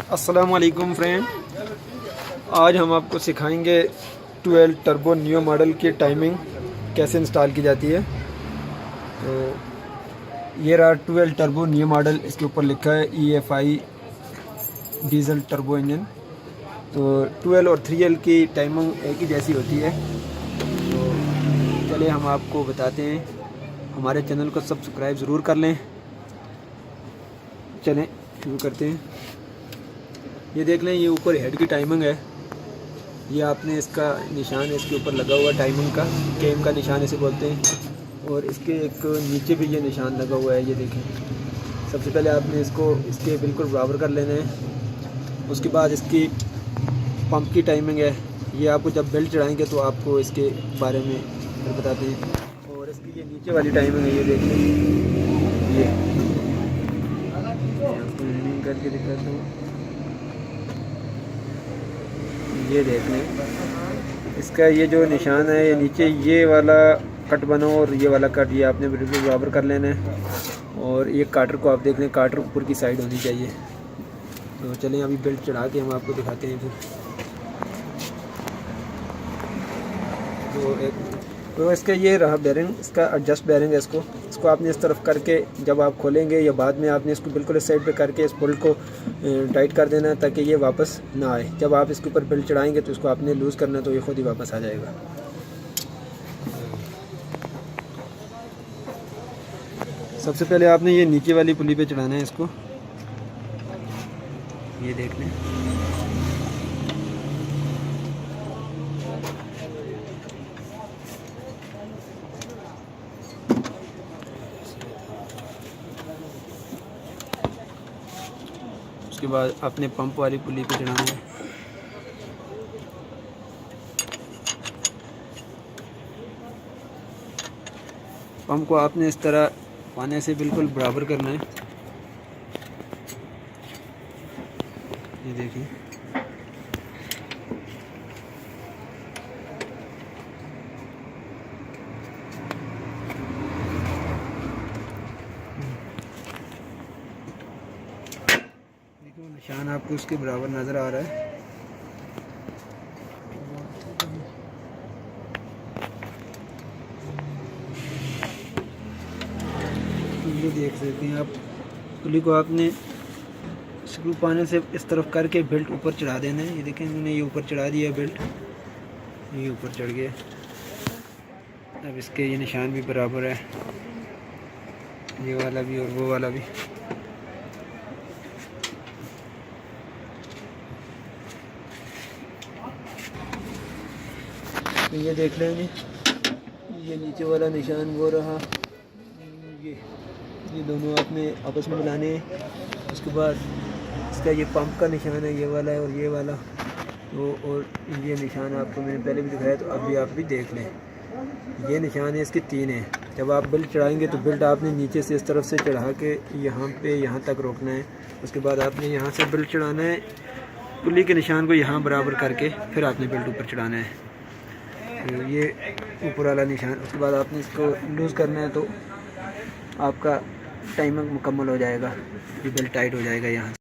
अस्सलामुअलैकुम फ्रेंड, आज हम आपको सिखाएंगे 12 टर्बो नियो मॉडल की टाइमिंग कैसे इंस्टॉल की जाती है। तो ये रहा 12 टर्बो नियो मॉडल, इसके ऊपर लिखा है EFI डीजल टर्बो इंजन। तो 12 और 3L की टाइमिंग एक ही जैसी होती है। तो चलिए हम आपको बताते हैं, हमारे चैनल को सब्सक्राइब ज़रूर कर लें। चलें शुरू करते हैं। ये देख लें, ये ऊपर हेड की टाइमिंग है। ये आपने इसका निशान इसके ऊपर लगा हुआ टाइमिंग का, केम का निशान इसे बोलते हैं। और इसके एक नीचे भी ये निशान लगा हुआ है, ये देखें। सबसे पहले आपने इसको इसके बिल्कुल बराबर कर लेना है। उसके बाद इसकी पंप की टाइमिंग है, ये आपको जब बेल्ट चढ़ाएंगे तो आपको इसके बारे में फिर बताते हैं। और इसकी ये नीचे वाली टाइमिंग है, ये देख लें, ये आपको ज़ूमिंग करके दिखाता हूँ। ये देख लें, इसका ये जो निशान है, ये नीचे ये वाला कट बनो और ये वाला कट, ये आपने बिल्कुल बराबर कर लेना है। और ये काटर को आप देख लें, काटर ऊपर की साइड होनी चाहिए। तो चलें अभी बेल्ट चढ़ा के हम आपको दिखाते हैं फिर। तो इसका ये रहा बेरिंग, इसका एडजस्ट बेरिंग है। इसको आपने इस तरफ करके जब आप खोलेंगे या बाद में आपने इसको बिल्कुल इस साइड पे करके इस बोल्ट को टाइट कर देना है ताकि ये वापस ना आए। जब आप इसके ऊपर बेल्ट चढ़ाएंगे तो इसको आपने लूज़ करना है, तो ये खुद ही वापस आ जाएगा। सबसे पहले आपने ये नीचे वाली पुली पे चढ़ाना है इसको, ये देख लें। उसके बाद अपने पंप वाली पुली पे चढ़ाना है। पंप को आपने इस तरह पाने से बिल्कुल बराबर करना है, ये देखिए। निशान आपको उसके बराबर नज़र आ रहा है। ये देख सकते हैं आप, पुली को आपने स्क्रू पाने से इस तरफ करके बेल्ट ऊपर चढ़ा देना है। ये देखें, मैंने ये ऊपर चढ़ा दिया बेल्ट, ये ऊपर चढ़ गया। अब इसके ये निशान भी बराबर है, ये वाला भी और वो वाला भी। तो ये देख लेंगे, ये नीचे वाला निशान वो रहा, ये दोनों आपने आपस में मिलाने हैं। उसके बाद इसका ये पंप का निशान है, ये वाला है और ये वाला। तो और ये निशान आपको मैंने पहले भी दिखाया, तो अभी आप भी देख लें। ये निशान है, इसके 3 हैं। जब आप बेल्ट चढ़ाएंगे तो बेल्ट आपने नीचे से इस तरफ से चढ़ा के यहाँ पे यहाँ तक रोकना है। उसके बाद आपने यहाँ से बेल्ट चढ़ाना है, पुली के निशान को यहाँ बराबर करके फिर आपने बेल्ट ऊपर चढ़ाना है। तो ये ऊपर वाला निशान, उसके बाद आपने इसको लूज़ करना है, तो आपका टाइमिंग मुकम्मल हो जाएगा, ये बेल्ट टाइट हो जाएगा यहाँ।